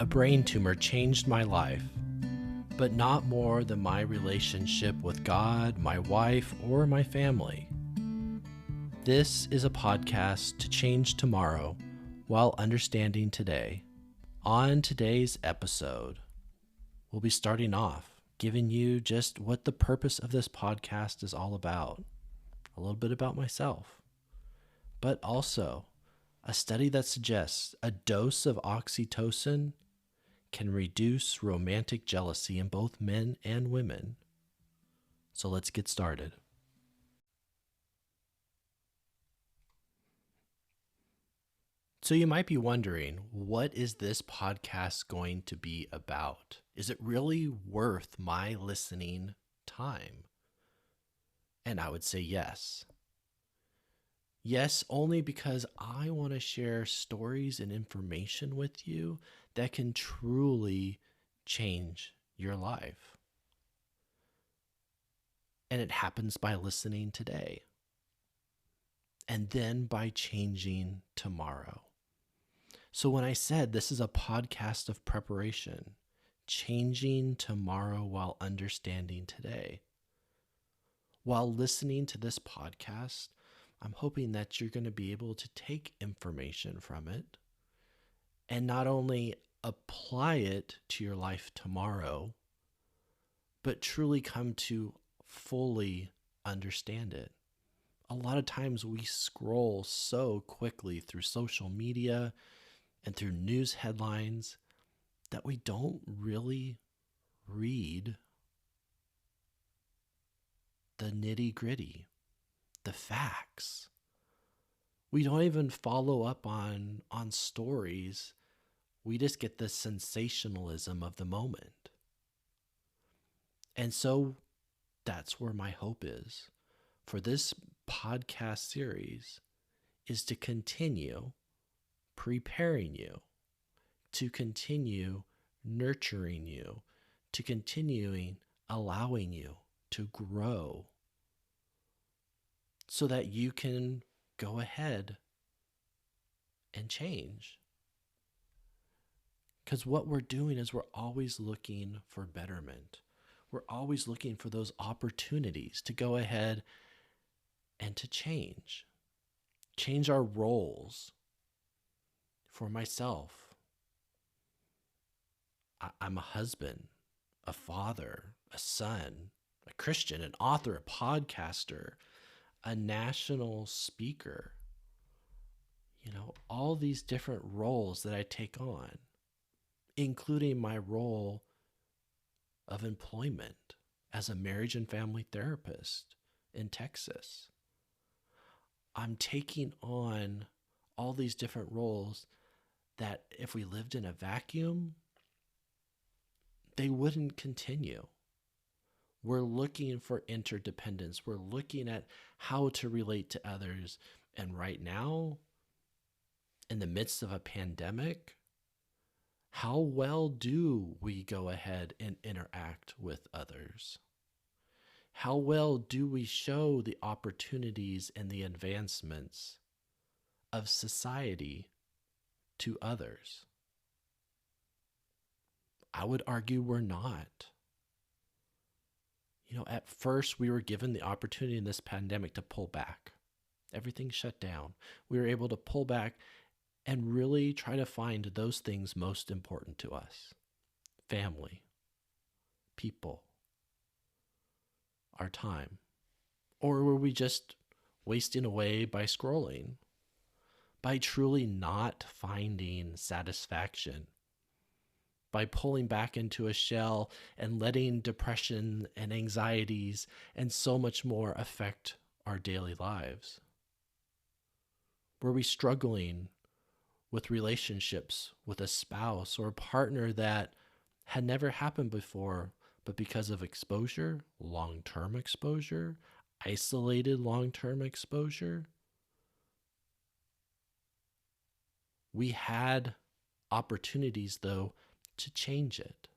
A brain tumor changed my life, but not more than my relationship with God, my wife, or my family. This is a podcast to change tomorrow while understanding today. On today's episode, we'll be starting off giving you just what the purpose of this podcast is all about, a little bit about myself, but also a study that suggests a dose of oxytocin can reduce romantic jealousy in both men and women. So let's get started. So you might be wondering, what is this podcast going to be about? Is it really worth my listening time? And I would say yes. Yes, only because I want to share stories and information with you that can truly change your life. And it happens by listening today. And then by changing tomorrow. So when I said this is a podcast of preparation, changing tomorrow while understanding today. While listening to this podcast, I'm hoping that you're going to be able to take information from it and not only apply it to your life tomorrow, but truly come to fully understand it. A lot of times we scroll so quickly through social media and through news headlines that we don't really read the nitty-gritty, the facts. We don't even follow up on stories. We just get the sensationalism of the moment. And so that's where my hope is for this podcast series, is to continue preparing you, to continue nurturing you, to continuing allowing you to grow so that you can go ahead and change. Because what we're doing is we're always looking for betterment. We're always looking for those opportunities to go ahead and to change our roles. For myself, I'm a husband, a father, a son, a Christian, an author, a podcaster, a national speaker. All these different roles that I take on, including my role of employment as a marriage and family therapist in Texas. I'm taking on all these different roles that if we lived in a vacuum, they wouldn't continue. We're looking for interdependence. We're looking at how to relate to others. And right now, in the midst of a pandemic, how well do we go ahead and interact with others? How well do we show the opportunities and the advancements of society to others? I would argue we're not. At first we were given the opportunity in this pandemic to pull back. Everything shut down. We were able to pull back and really try to find those things most important to us. Family, people, our time. Or were we just wasting away by scrolling? By truly not finding satisfaction, by pulling back into a shell and letting depression and anxieties and so much more affect our daily lives? Were we struggling with relationships with a spouse or a partner that had never happened before, but because of exposure, long-term exposure, isolated long-term exposure, we had opportunities, though, to change it.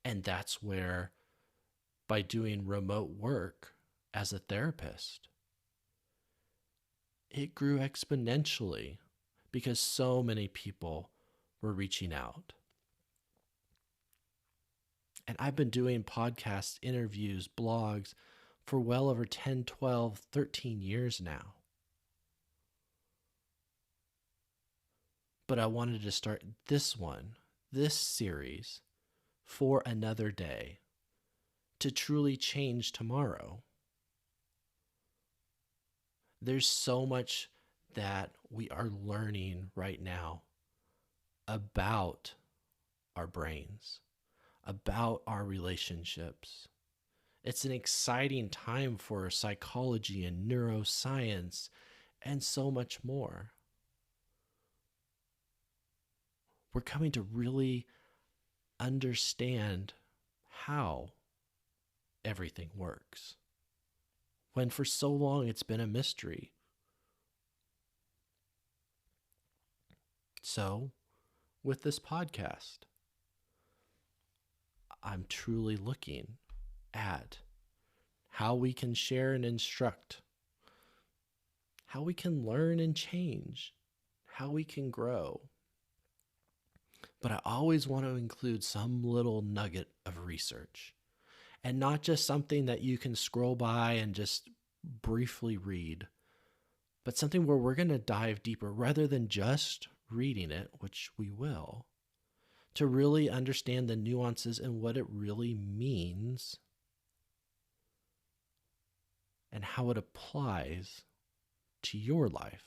And that's where, by doing remote work as a therapist, it grew exponentially because so many people we're reaching out. And I've been doing podcasts, interviews, blogs for well over 10, 12, 13 years now. But I wanted to start this series, for another day, to truly change tomorrow. There's so much that we are learning right now about our brains, about our relationships. It's an exciting time for psychology and neuroscience and so much more. We're coming to really understand how everything works, when for so long it's been a mystery. So, with this podcast, I'm truly looking at how we can share and instruct, how we can learn and change, how we can grow. But I always want to include some little nugget of research, and not just something that you can scroll by and just briefly read, but something where we're going to dive deeper rather than just reading it, which we will, to really understand the nuances and what it really means and how it applies to your life.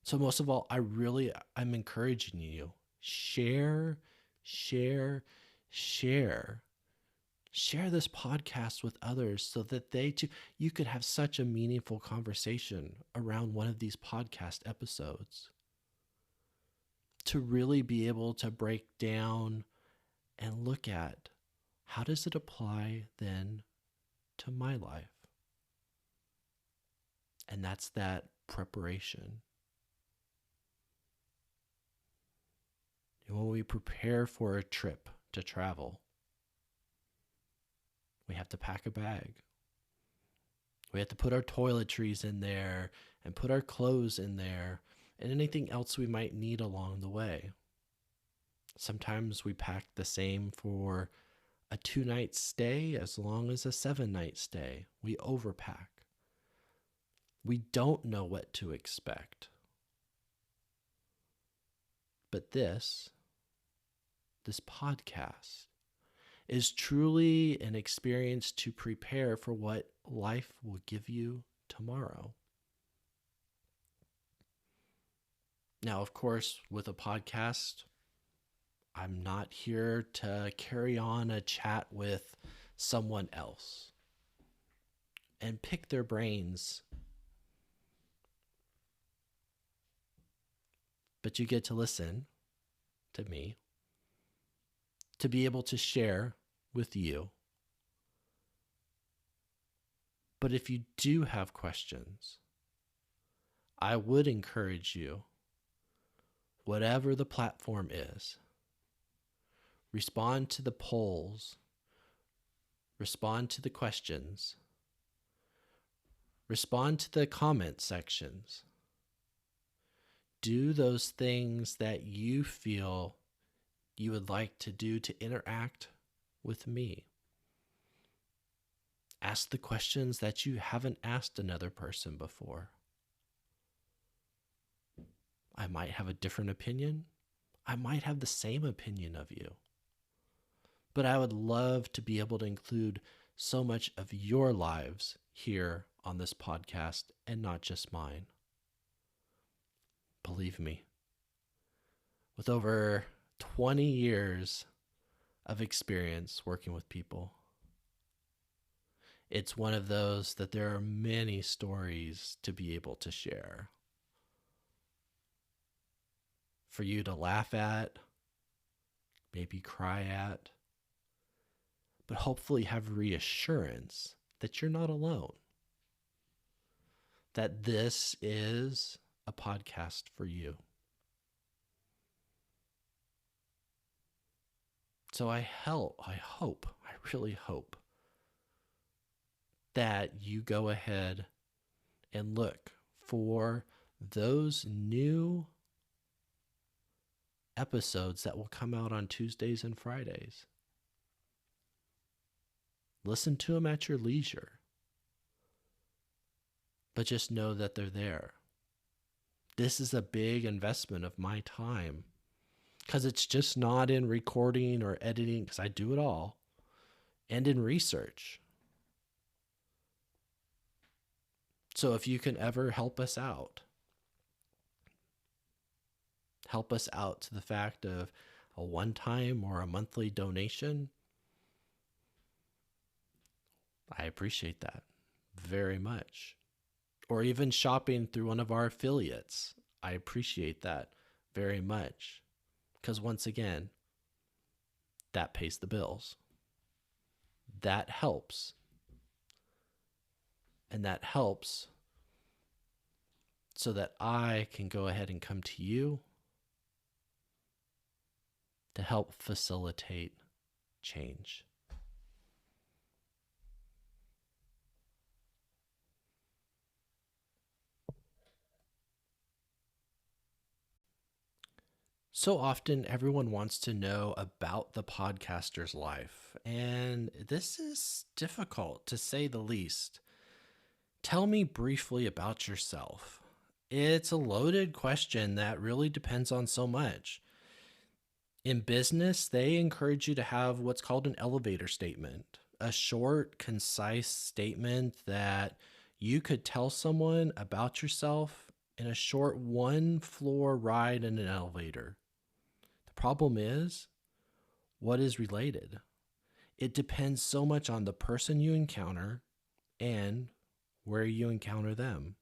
So most of all, I'm encouraging you, share this podcast with others so that they too, you could have such a meaningful conversation around one of these podcast episodes, to really be able to break down and look at how does it apply then to my life. And that's that preparation. And when we prepare for a trip to travel, we have to pack a bag. We have to put our toiletries in there and put our clothes in there and anything else we might need along the way. Sometimes we pack the same for a 2-night stay as long as a 7-night stay. We overpack. We don't know what to expect. But this podcast is truly an experience to prepare for what life will give you tomorrow. Now, of course, with a podcast, I'm not here to carry on a chat with someone else and pick their brains. But you get to listen to me, to be able to share with you. But if you do have questions, I would encourage you, whatever the platform is, respond to the polls, respond to the questions, respond to the comment sections. Do those things that you feel you would like to do to interact with me. Ask the questions that you haven't asked another person before. I might have a different opinion. I might have the same opinion of you. But I would love to be able to include so much of your lives here on this podcast and not just mine. Believe me, with over 20 years of experience working with people, it's one of those that there are many stories to be able to share. For you to laugh at, maybe cry at, but hopefully have reassurance that you're not alone. That this is a podcast for you. So I really hope that you go ahead and look for those new episodes that will come out on Tuesdays and Fridays. Listen to them at your leisure. But just know that they're there. This is a big investment of my time because it's just not in recording or editing, because I do it all, and in research. So if you can ever help us out to the fact of a one-time or a monthly donation, I appreciate that very much. Or even shopping through one of our affiliates, I appreciate that very much. Because once again, that pays the bills. That helps. And that helps so that I can go ahead and come to you to help facilitate change. So often everyone wants to know about the podcaster's life, and this is difficult to say the least. Tell me briefly about yourself. It's a loaded question that really depends on so much. In business, they encourage you to have what's called an elevator statement, a short, concise statement that you could tell someone about yourself in a short one-floor ride in an elevator. The problem is, what is related? It depends so much on the person you encounter and where you encounter them.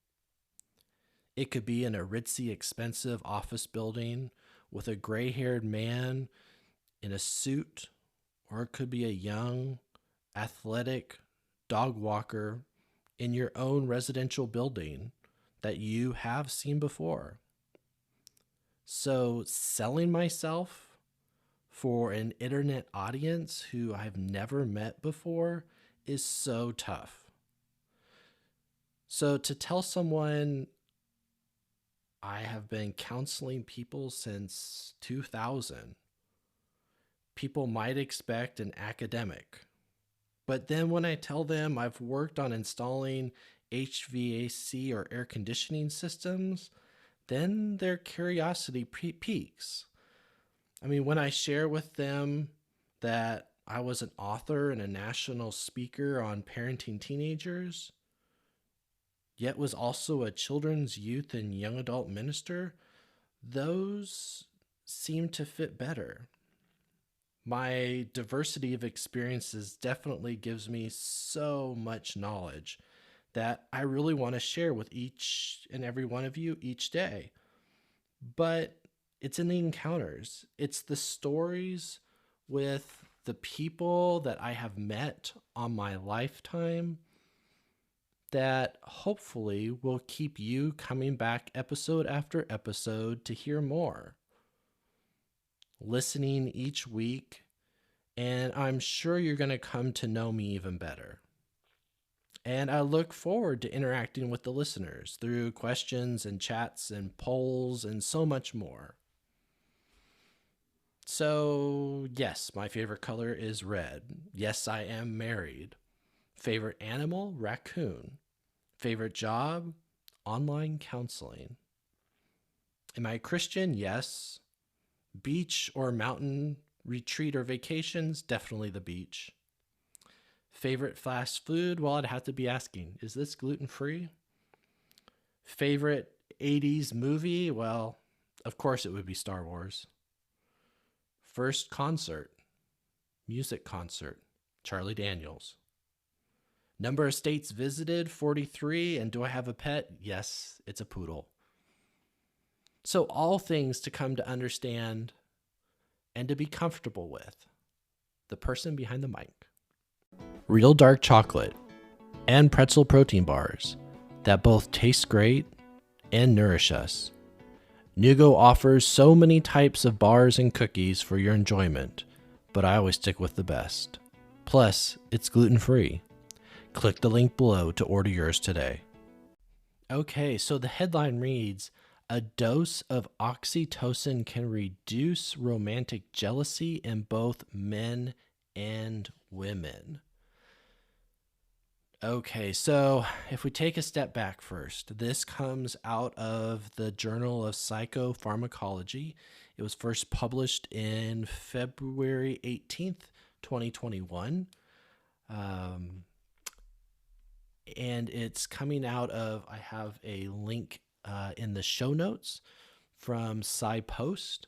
It could be in a ritzy, expensive office building with a gray-haired man in a suit, or it could be a young, athletic dog walker in your own residential building that you have seen before. So selling myself for an internet audience who I've never met before is so tough. So to tell someone I have been counseling people since 2000, people might expect an academic. But then when I tell them I've worked on installing HVAC or air conditioning systems, then their curiosity peaks. I mean, when I share with them that I was an author and a national speaker on parenting teenagers, yet was also a children's, youth, and young adult minister, those seem to fit better. My diversity of experiences definitely gives me so much knowledge that I really want to share with each and every one of you each day. But it's in the encounters. It's the stories with the people that I have met on my lifetime that hopefully will keep you coming back episode after episode to hear more. Listening each week, and I'm sure you're going to come to know me even better. And I look forward to interacting with the listeners through questions and chats and polls and so much more. So, yes, my favorite color is red. Yes, I am married. Favorite animal? Raccoon. Favorite job? Online counseling. Am I a Christian? Yes. Beach or mountain retreat or vacations? Definitely the beach. Favorite fast food? Well, I'd have to be asking, is this gluten-free? Favorite 80s movie? Well, of course it would be Star Wars. First concert, music concert, Charlie Daniels. Number of states visited, 43. And do I have a pet? Yes, it's a poodle. So all things to come to understand and to be comfortable with the person behind the mic. Real dark chocolate and pretzel protein bars that both taste great and nourish us. Nugo offers so many types of bars and cookies for your enjoyment, but I always stick with the best. Plus, it's gluten-free. Click the link below to order yours today. Okay, so the headline reads, A dose of oxytocin can reduce romantic jealousy in both men and women. Okay, so if we take a step back first, this comes out of the Journal of Psychopharmacology. It was first published in February 18th, 2021. And it's coming out of, I have a link in the show notes from SciPost.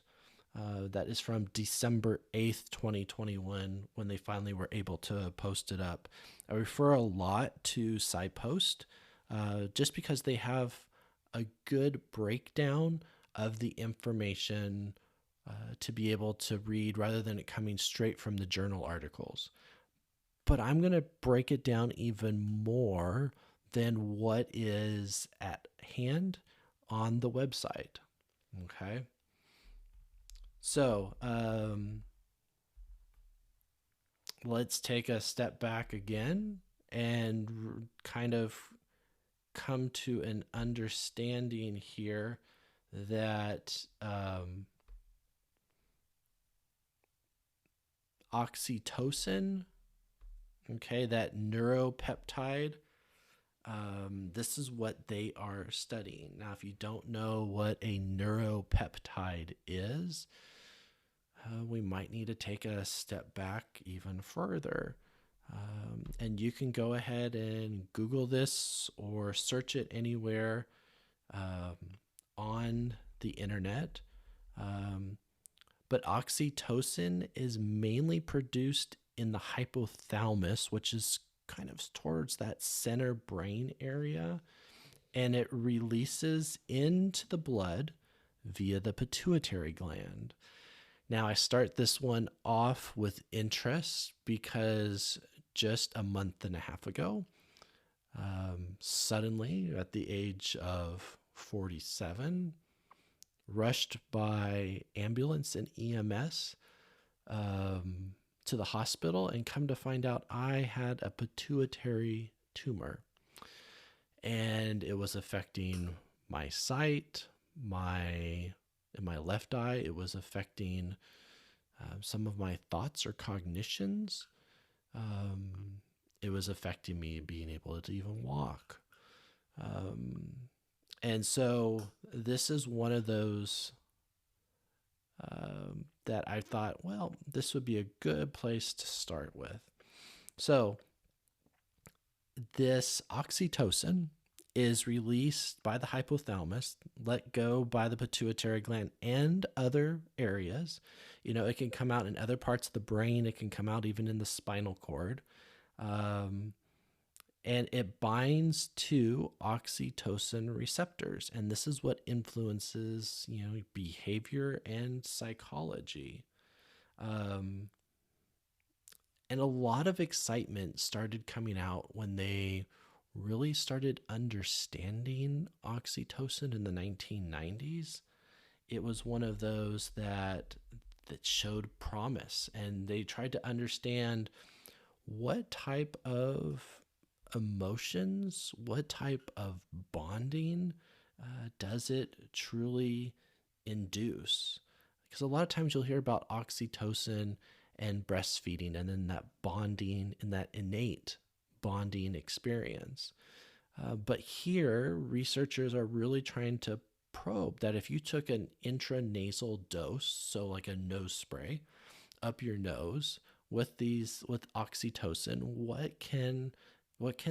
That is from December 8th, 2021, when they finally were able to post it up. I refer a lot to SciPost just because they have a good breakdown of the information to be able to read rather than it coming straight from the journal articles. But I'm going to break it down even more than what is at hand on the website. Okay. So let's take a step back again and kind of come to an understanding here that oxytocin, okay, that neuropeptide, this is what they are studying. Now, if you don't know what a neuropeptide is, we might need to take a step back even further. And you can go ahead and Google this or search it anywhere on the internet. But oxytocin is mainly produced in the hypothalamus, which is kind of towards that center brain area, and it releases into the blood via the pituitary gland. Now, I start this one off with interest because just a month and a half ago, suddenly at the age of 47, rushed by ambulance and EMS to the hospital, and come to find out I had a pituitary tumor, and it was affecting my sight, in my left eye. It was affecting some of my thoughts or cognitions. It was affecting me being able to even walk. And so this is one of those that I thought, well, this would be a good place to start with. So this oxytocin is released by the hypothalamus, let go by the pituitary gland and other areas. You know, it can come out in other parts of the brain. It can come out even in the spinal cord. And it binds to oxytocin receptors. And this is what influences, behavior and psychology. And a lot of excitement started coming out when they really started understanding oxytocin in the 1990s. It was one of those that showed promise, and they tried to understand what type of emotions, what type of bonding does it truly induce? Because a lot of times you'll hear about oxytocin and breastfeeding, and then that bonding and that innate bonding experience. But here, researchers are really trying to probe that if you took an intranasal dose, so like a nose spray, up your nose with oxytocin, what can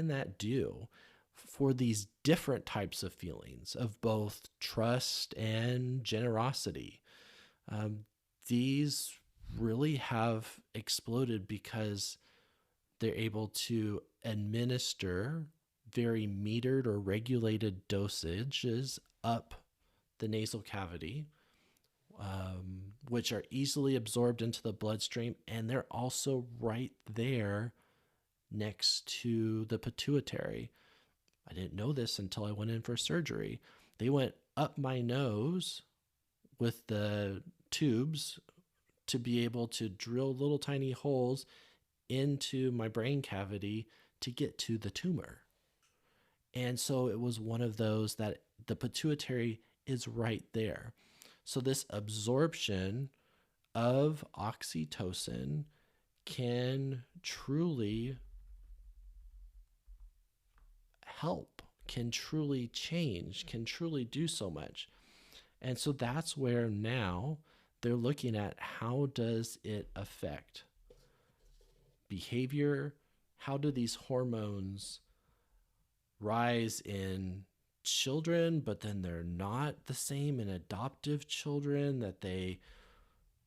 that do for these different types of feelings of both trust and generosity? These really have exploded because they're able to administer very metered or regulated dosages up the nasal cavity, which are easily absorbed into the bloodstream, and they're also right there next to the pituitary. I didn't know this until I went in for surgery. They went up my nose with the tubes to be able to drill little tiny holes into my brain cavity to get to the tumor. And so it was one of those that the pituitary is right there. So this absorption of oxytocin can truly help, can truly change, can truly do so much. And so that's where now they're looking at how does it affect behavior? How do these hormones rise in children, but then they're not the same in adoptive children?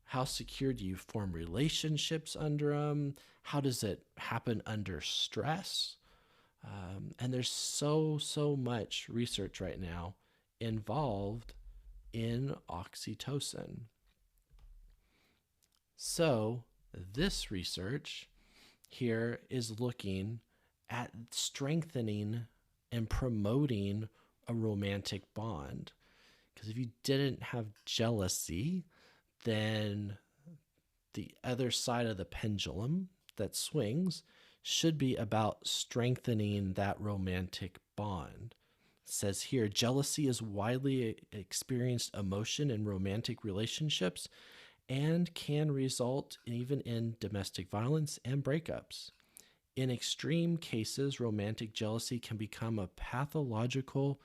How secure do you form relationships under them? How does it happen under stress? And there's so much research right now involved in oxytocin. So this research here is looking at strengthening and promoting a romantic bond. Because if you didn't have jealousy, then the other side of the pendulum that swings should be about strengthening that romantic bond. It says here, jealousy is widely experienced emotion in romantic relationships and can result even in domestic violence and breakups. In extreme cases, romantic jealousy can become a pathological,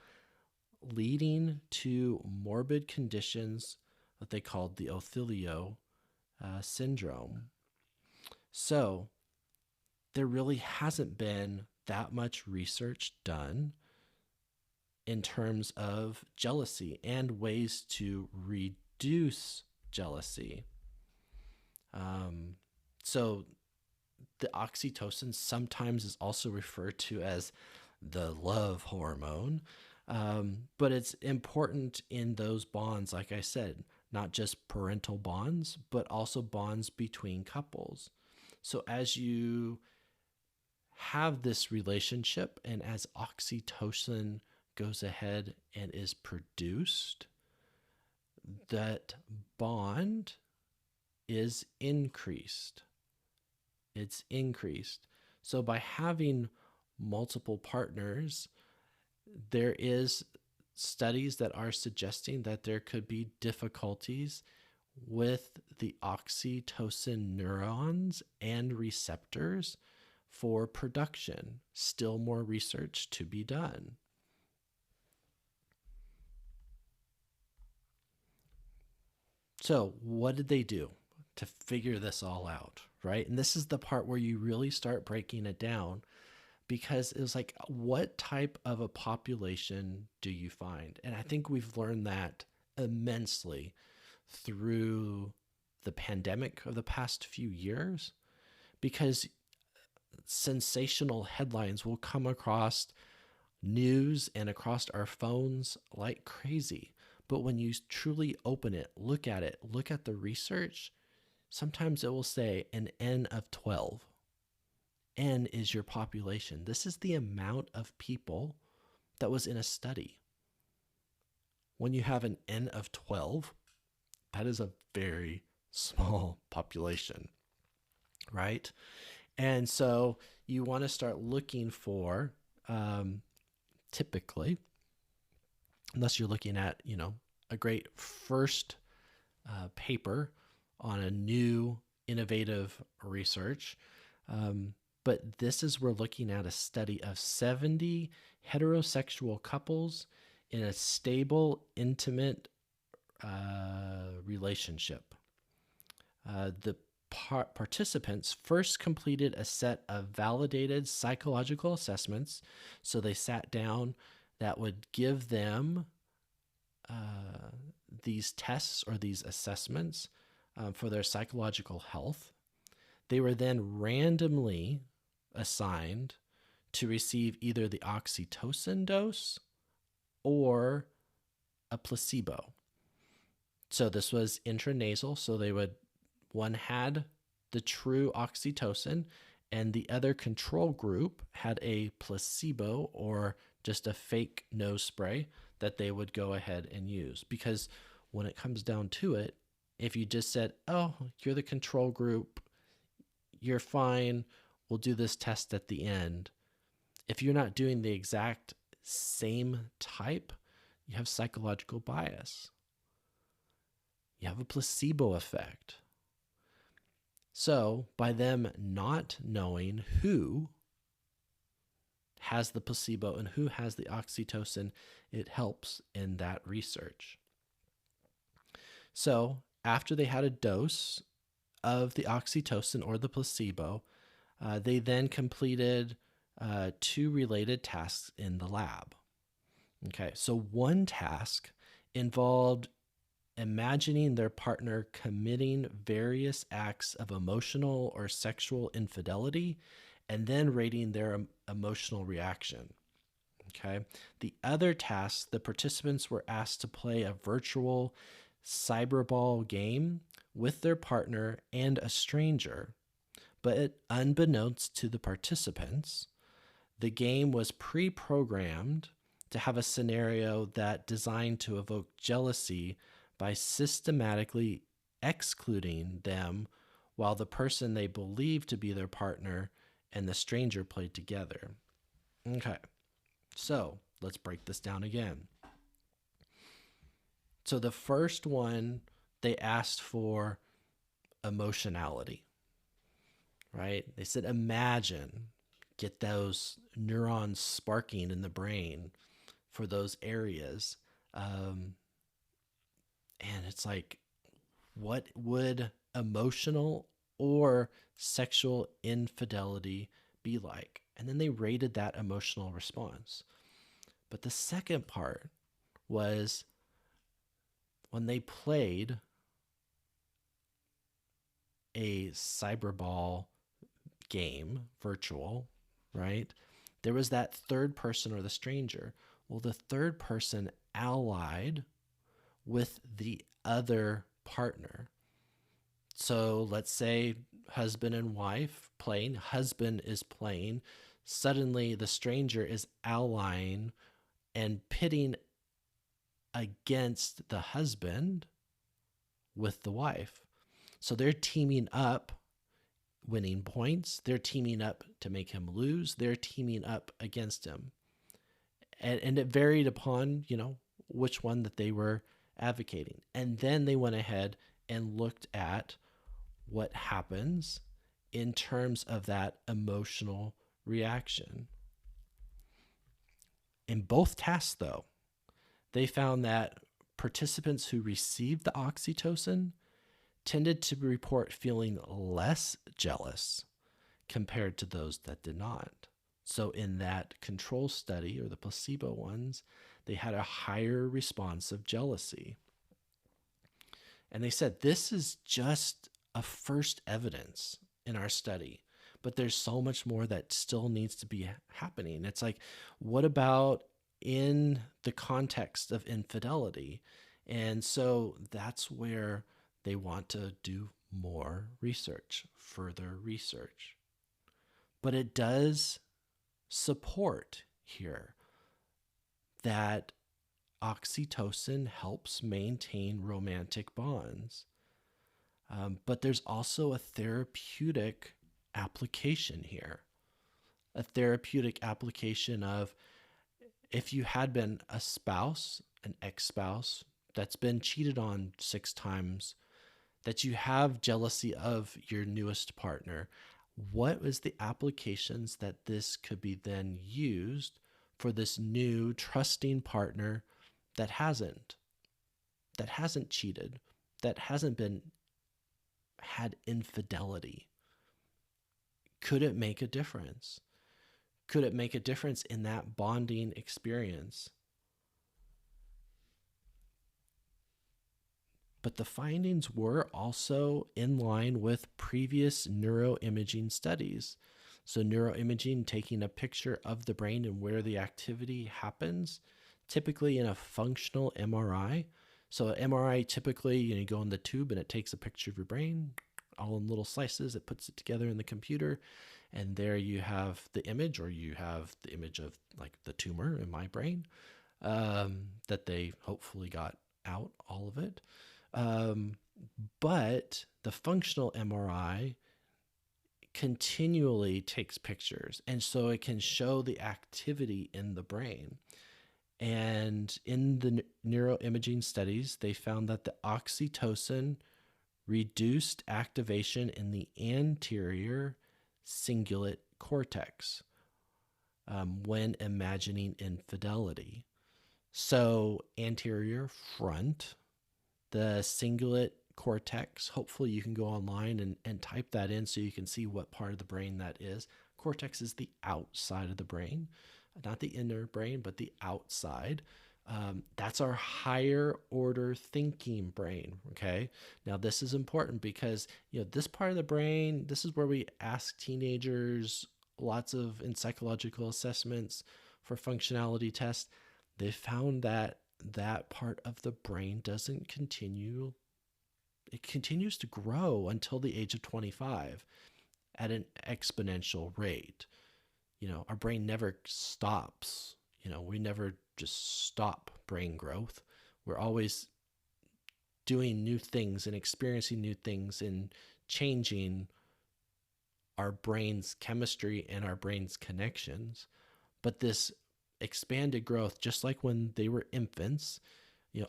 leading to morbid conditions that they called the Othello syndrome. So there really hasn't been that much research done in terms of jealousy and ways to reduce jealousy. So the oxytocin sometimes is also referred to as the love hormone, but it's important in those bonds, like I said, not just parental bonds, but also bonds between couples. So as you have this relationship and as oxytocin goes ahead and is produced, that bond is increased. It's increased. So by having multiple partners, there is studies that are suggesting that there could be difficulties with the oxytocin neurons and receptors for production. Still more research to be done. So what did they do to figure this all out, right? And this is the part where you really start breaking it down, because it was like, what type of a population do you find? And I think we've learned that immensely through the pandemic of the past few years, because sensational headlines will come across news and across our phones like crazy. But when you truly open it, look at the research, sometimes it will say an N of 12. N is your population. This is the amount of people that was in a study. When you have an N of 12, that is a very small population, right? And so you want to start looking for, typically, unless you're looking at, a great first paper on a new innovative research. But this is, we're looking at a study of 70 heterosexual couples in a stable, intimate relationship. The participants first completed a set of validated psychological assessments. So they sat down that would give them these tests or these assessments for their psychological health. They were then randomly assigned to receive either the oxytocin dose or a placebo. So this was intranasal. So one had the true oxytocin and the other control group had a placebo or just a fake nose spray that they would go ahead and use. Because when it comes down to it, if you just said, oh, you're the control group, you're fine, we'll do this test at the end. If you're not doing the exact same type, You have psychological bias. You have a placebo effect. So, by them not knowing who has the placebo and who has the oxytocin, it helps in that research. So, after they had a dose of the oxytocin or the placebo, they then completed 2 related tasks in the lab. Okay, so one task involved imagining their partner committing various acts of emotional or sexual infidelity and then rating their emotional reaction. Okay. The other task, the participants were asked to play a virtual cyberball game with their partner and a stranger. But unbeknownst to the participants, the game was pre-programmed to have a scenario that designed to evoke jealousy by systematically excluding them while the person they believed to be their partner and the stranger played together. Okay, so let's break this down again. So the first one, they asked for emotionality, right? They said, imagine, get those neurons sparking in the brain for those areas. And it's like, what would emotional or sexual infidelity be like? And then they rated that emotional response. But the second part was when they played a cyberball game, virtual, right? There was that third person or the stranger. Well, the third person allied with the other partner. So let's say husband and wife playing, husband is playing. Suddenly the stranger is allying and pitting against the husband with the wife. So they're teaming up, winning points. They're teaming up to make him lose. They're teaming up against him. And it varied upon, which one that they were advocating. And then they went ahead and looked at what happens in terms of that emotional reaction. In both tasks, though, they found that participants who received the oxytocin tended to report feeling less jealous compared to those that did not. So in that control study, or the placebo ones, they had a higher response of jealousy. And they said, this is just a first evidence in our study, but there's so much more that still needs to be happening. It's like, what about in the context of infidelity? And so that's where they want to do more research, further research. But it does support here that oxytocin helps maintain romantic bonds. But there's also a therapeutic application here. A therapeutic application of, if you had been a spouse, an ex-spouse that's been cheated on 6 times, that you have jealousy of your newest partner, what is the applications that this could be then used for this new trusting partner that hasn't cheated, that hasn't had infidelity? Could it make a difference? Could it make a difference in that bonding experience? But the findings were also in line with previous neuroimaging studies. So neuroimaging, taking a picture of the brain and where the activity happens, typically in a functional MRI. So an MRI, typically, you go in the tube and it takes a picture of your brain, all in little slices. It puts it together in the computer. And there you have the image, or you have the image of like the tumor in my brain that they hopefully got out, all of it. But the functional MRI continually takes pictures, and so it can show the activity in the brain. And in the neuroimaging studies, they found that the oxytocin reduced activation in the anterior cingulate cortex when imagining infidelity. So, anterior front, the cingulate cortex. Hopefully, you can go online and type that in so you can see what part of the brain that is. Cortex is the outside of the brain, not the inner brain, but the outside. That's our higher order thinking brain. Okay. Now, this is important because, this part of the brain, this is where we ask teenagers lots of in psychological assessments for functionality tests. They found that that part of the brain doesn't continue, it continues to grow until the age of 25 at an exponential rate. Our brain never stops. We never just stop brain growth. We're always doing new things and experiencing new things and changing our brain's chemistry and our brain's connections. But this expanded growth, just like when they were infants,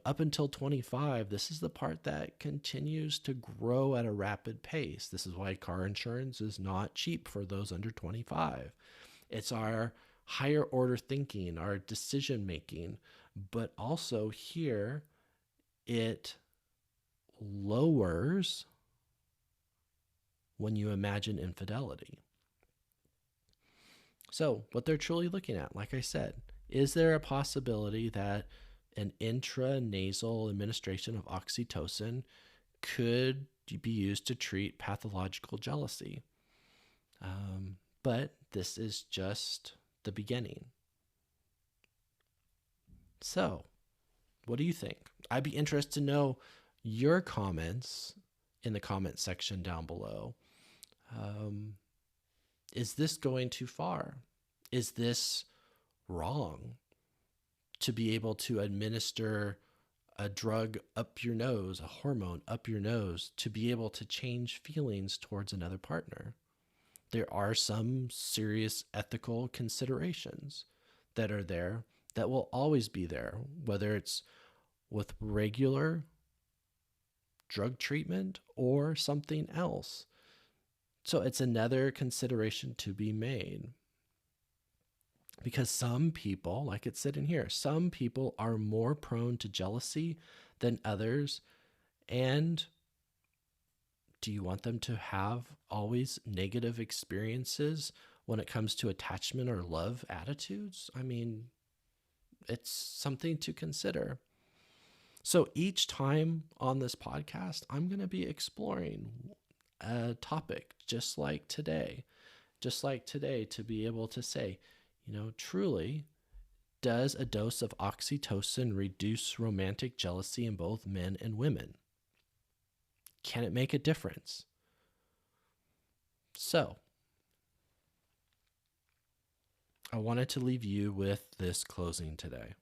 up until 25, this is the part that continues to grow at a rapid pace. This is why car insurance is not cheap for those under 25. It's our higher order thinking, our decision making, but also here it lowers when you imagine infidelity. So, what they're truly looking at, like I said, is there a possibility that an intranasal administration of oxytocin could be used to treat pathological jealousy? But this is just the beginning. So, what do you think? I'd be interested to know your comments in the comment section down below. Is this going too far? Is this wrong to be able to administer a drug up your nose, a hormone up your nose, to be able to change feelings towards another partner? There are some serious ethical considerations that are there that will always be there, whether it's with regular drug treatment or something else. So it's another consideration to be made. Because some people, like it said in here, some people are more prone to jealousy than others. And do you want them to have always negative experiences when it comes to attachment or love attitudes? I mean, it's something to consider. So each time on this podcast, I'm going to be exploring a topic just like today, to be able to say, truly, does a dose of oxytocin reduce romantic jealousy in both men and women? Can it make a difference? So, I wanted to leave you with this closing today.